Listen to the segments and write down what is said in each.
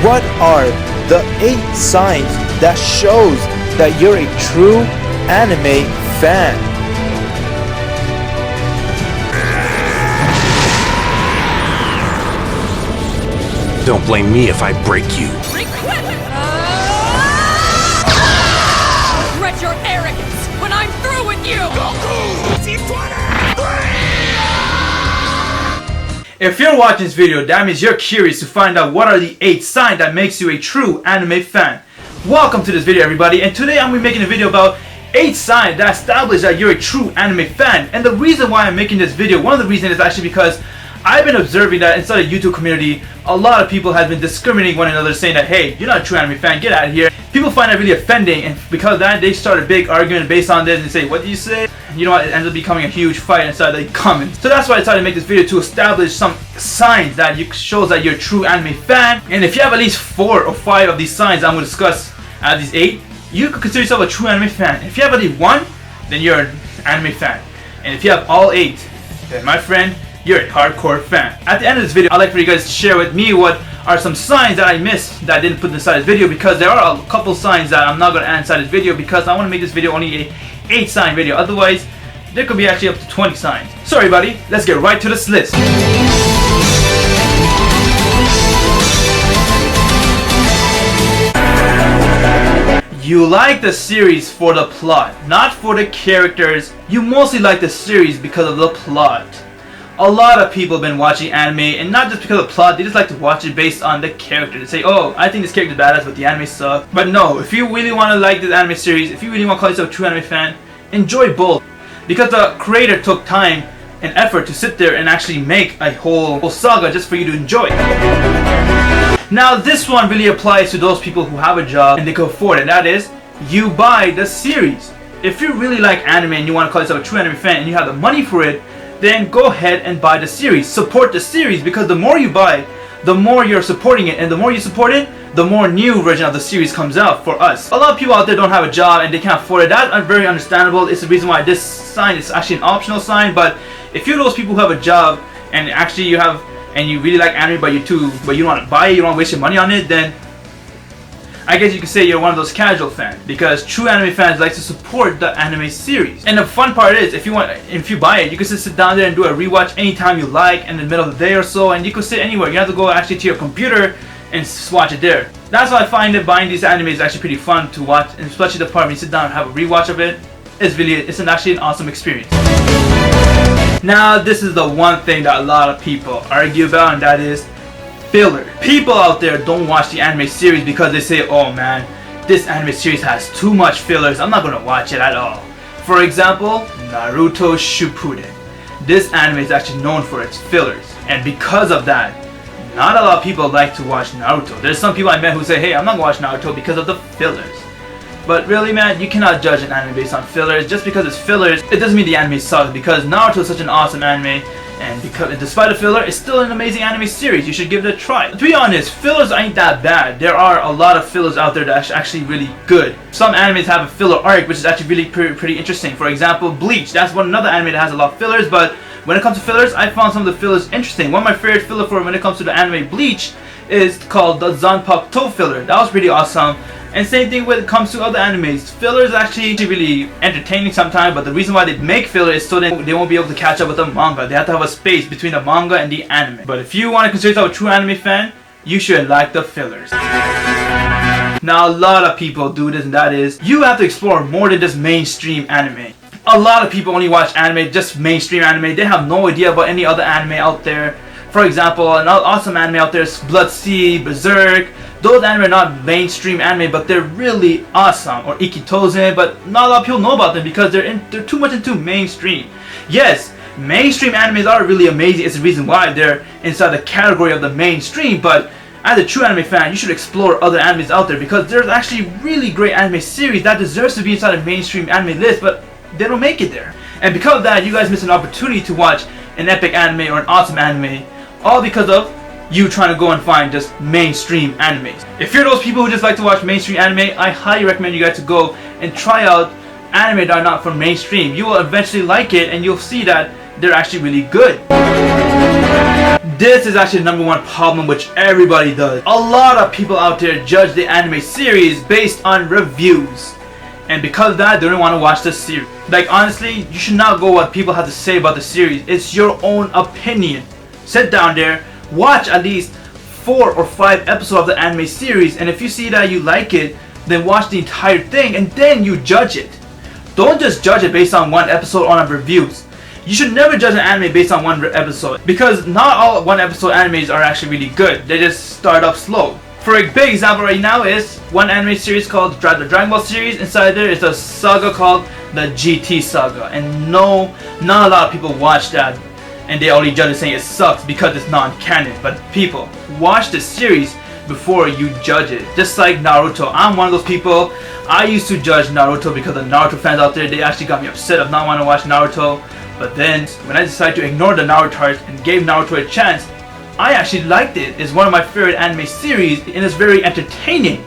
What are the 8 signs that shows that you're a true anime fan? Don't blame me if I break you. Regret your arrogance when I'm through with you! If you're watching this video, that means you're curious to find out what are the 8 signs that makes you a true anime fan. Welcome to this video, everybody, and today I'm going to be making a video about 8 signs that establish that you're a true anime fan. And the reason why I'm making this video, one of the reasons is actually because I've been observing that inside the YouTube community, a lot of people have been discriminating one another, saying that, hey, you're not a true anime fan, get out of here. People find that really offending, and because of that, they start a big argument based on this and say, what did you say? You know what, it ends up becoming a huge fight inside the comments. So that's why I decided to make this video, to establish some signs that shows that you're a true anime fan. And if you have at least 4 or 5 of these signs I'm going to discuss out of these 8, you could consider yourself a true anime fan. If you have at least 1, then you're an anime fan. And if you have all 8, then my friend, you're a hardcore fan. At the end of this video, I'd like for you guys to share with me what are some signs that I missed that I didn't put inside this video, because there are a couple signs that I'm not going to add inside this video because I want to make this video only a 8 sign video. Otherwise, there could be actually up to 20 signs. So everybody, let's get right to this list. You like the series for the plot, not for the characters. You mostly like the series because of the plot. A lot of people have been watching anime, and not just because of the plot, they just like to watch it based on the character. They say, oh, I think this character is badass, but the anime sucks. But no, if you really want to like this anime series, if you really want to call yourself a true anime fan, enjoy both. Because the creator took time and effort to sit there and actually make a whole saga just for you to enjoy. Now this one really applies to those people who have a job and they can afford it. That is, you buy the series. If you really like anime and you want to call yourself a true anime fan and you have the money for it, then go ahead and buy the series. Support the series, because the more you buy, the more you're supporting it, and the more you support it, the more new version of the series comes out for us. A lot of people out there don't have a job and they can't afford it. That's very understandable. It's the reason why this sign is actually an optional sign. But if you're those people who have a job and actually you really like anime, but you don't want to buy it, you don't want to waste your money on it, then I guess you could say you're one of those casual fans, because true anime fans like to support the anime series. And the fun part is, if you buy it, you can just sit down there and do a rewatch anytime you like, in the middle of the day or so, and you can sit anywhere. You don't have to go actually to your computer and watch it there. That's why I find that buying these anime is actually pretty fun to watch, and especially the part when you sit down and have a rewatch of it. It's actually an awesome experience. Now this is the one thing that a lot of people argue about, and that is filler. People out there don't watch the anime series because they say, oh man, this anime series has too much fillers, I'm not gonna watch it at all. For example, Naruto Shippuden. This anime is actually known for its fillers, and because of that, not a lot of people like to watch Naruto. There's some people I met who say, hey, I'm not gonna watch Naruto because of the fillers. But really, man, you cannot judge an anime based on fillers. Just because it's fillers, it doesn't mean the anime sucks, because Naruto is such an awesome anime, and because despite the filler, it's still an amazing anime series. You should give it a try. To be honest, fillers ain't that bad. There are a lot of fillers out there that are actually really good. Some animes have a filler arc, which is actually really pretty interesting. For example, Bleach. That's another anime that has a lot of fillers, but when it comes to fillers, I found some of the fillers interesting. One of my favorite filler for when it comes to the anime Bleach is called the Zanpakuto filler. That was pretty awesome. And same thing when it comes to other animes. Filler is actually really entertaining sometimes, but the reason why they make filler is so that they won't be able to catch up with the manga. They have to have a space between the manga and the anime. But if you want to consider yourself a true anime fan, you should like the fillers. Now a lot of people do this, and that is, you have to explore more than just mainstream anime. A lot of people only watch anime, just mainstream anime. They have no idea about any other anime out there. For example, an awesome anime out there is Blood Sea, Berserk. Those anime are not mainstream anime, but they're really awesome. Or Ikitozen, but not a lot of people know about them because they're too much into mainstream. Yes, mainstream animes are really amazing. It's the reason why they're inside the category of the mainstream. But as a true anime fan, you should explore other animes out there, because there's actually really great anime series that deserves to be inside a mainstream anime list, but they don't make it there. And because of that, you guys miss an opportunity to watch an epic anime or an awesome anime, all because of you trying to go and find just mainstream animes. If you're those people who just like to watch mainstream anime, I highly recommend you guys to go and try out anime that are not from mainstream. You will eventually like it, and you'll see that they're actually really good. This is actually the number one problem which everybody does. A lot of people out there judge the anime series based on reviews. And because of that, they don't want to watch the series. Like honestly, you should not go what people have to say about the series. It's your own opinion. Sit down there, watch at least 4 or 5 episodes of the anime series, and if you see that you like it, then watch the entire thing and then you judge it. Don't just judge it based on one episode or on reviews. You should never judge an anime based on one episode, because not all one episode animes are actually really good. They just start up slow. For a big example right now is one anime series called the Dragon Ball series. Inside there is a saga called the GT saga, and not a lot of people watch that, and they already judge it saying it sucks because it's non-canon. But people, watch the series before you judge it. Just like Naruto, I'm one of those people. I used to judge Naruto because the Naruto fans out there, they actually got me upset of not wanting to watch Naruto. But then when I decided to ignore the Naruto and gave Naruto a chance, I actually liked it. It's one of my favorite anime series and it's very entertaining.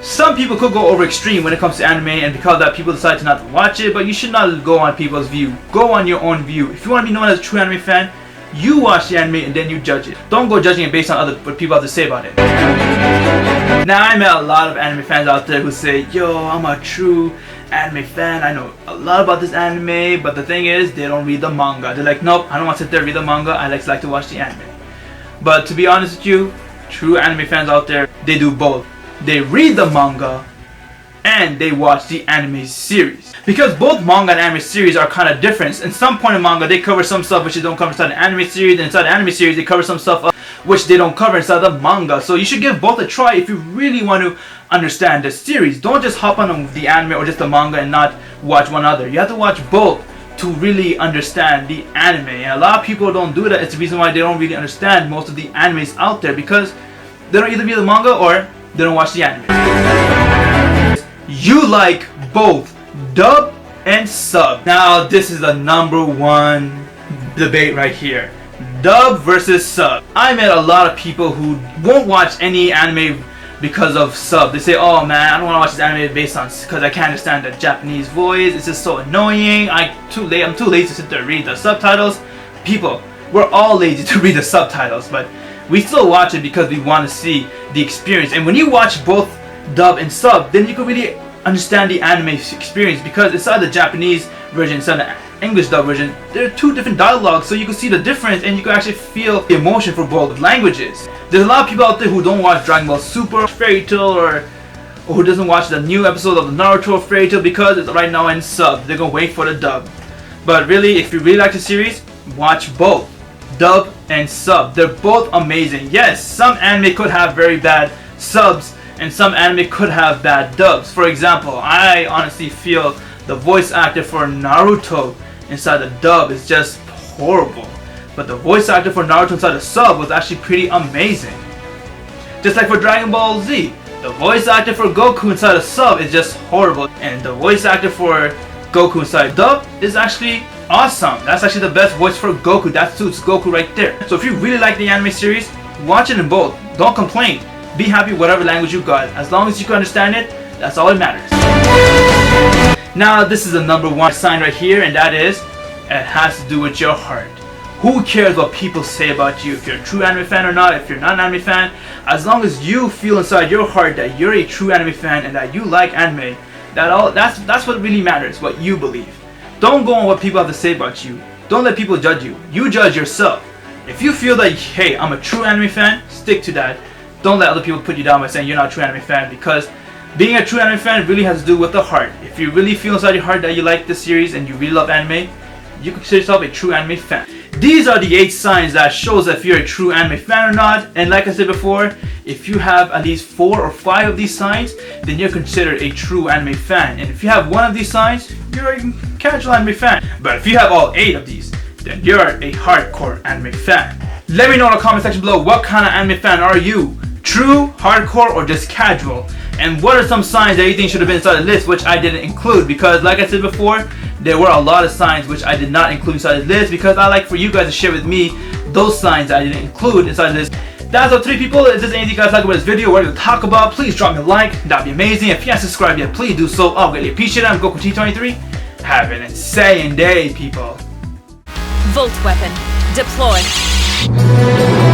Some people could go over extreme when it comes to anime, and because of that people decide to not watch it, but you should not go on people's view. Go on your own view. If you want to be known as a true anime fan, you watch the anime and then you judge it. Don't go judging it based on what people have to say about it. Now I met a lot of anime fans out there who say, yo, I'm a true anime fan, I know a lot about this anime, but the thing is, they don't read the manga. They're like, nope, I don't want to sit there and read the manga, I like to watch the anime. But to be honest with you, true anime fans out there, they do both. They read the manga and they watch the anime series. Because both manga and anime series are kind of different. In some point in manga, they cover some stuff which they don't cover inside the anime series, and inside the anime series, they cover some stuff which they don't cover inside the manga. So you should give both a try if you really want to understand the series. Don't just hop on the anime or just the manga and not watch one other. You have to watch both to really understand the anime. And a lot of people don't do that. It's the reason why they don't really understand most of the animes out there, because they don't either read the manga or they don't watch the anime. You like both dub and sub. Now this is the number one debate right here. Dub versus sub. I met a lot of people who won't watch any anime because of sub. They say, oh man, I don't want to watch this anime based on, because I can't understand the Japanese voice. It's just so annoying. I'm too lazy to sit there and read the subtitles. People, we're all lazy to read the subtitles, but we still watch it because we want to see the experience. And when you watch both dub and sub, then you can really understand the anime experience, because inside the Japanese version, inside the English dub version, there are two different dialogues, so you can see the difference and you can actually feel the emotion for both languages. There's a lot of people out there who don't watch Dragon Ball Super, Fairy Tail, or who doesn't watch the new episode of the Naruto Fairy Tail because it's right now in sub. They're gonna wait for the dub. But really, if you really like the series, watch both dub and sub. They're both amazing. Yes, some anime could have very bad subs and some anime could have bad dubs. For example, I honestly feel the voice actor for Naruto inside the dub is just horrible, but the voice actor for Naruto inside the sub was actually pretty amazing. Just like for Dragon Ball Z, the voice actor for Goku inside the sub is just horrible, and the voice actor for Goku inside dub is actually awesome. That's actually the best voice for Goku. That suits Goku right there. So if you really like the anime series, watch it in both. Don't complain. Be happy whatever language you got. As long as you can understand it, that's all that matters. Now this is the number one sign right here, and that is, it has to do with your heart. Who cares what people say about you? If you're a true anime fan or not, if you're not an anime fan, as long as you feel inside your heart that you're a true anime fan and that you like anime, that's what really matters, what you believe. Don't go on what people have to say about you. Don't let people judge you. You judge yourself. If you feel that, hey, I'm a true anime fan, stick to that. Don't let other people put you down by saying you're not a true anime fan, because being a true anime fan really has to do with the heart. If you really feel inside your heart that you like this series and you really love anime, you consider yourself a true anime fan. These are the 8 signs that shows if you're a true anime fan or not. And like I said before, if you have at least 4 or 5 of these signs, then you're considered a true anime fan. And if you have one of these signs, you're a casual anime fan. But if you have all 8 of these, then you're a hardcore anime fan. Let me know in the comment section below, what kind of anime fan are you? True, hardcore, or just casual? And what are some signs that you think should have been inside the list which I didn't include? Because like I said before, there were a lot of signs which I did not include inside the list, because I like for you guys to share with me those signs that I didn't include inside the list. That's all 3 people. If there's anything you guys like about this video, what to talk about, please drop me a like. That'd be amazing. If you haven't subscribed yet, please do so. I'll greatly appreciate it. I'm Goku T23. Have an insane day, people. Volt weapon. Deploy. Ugh.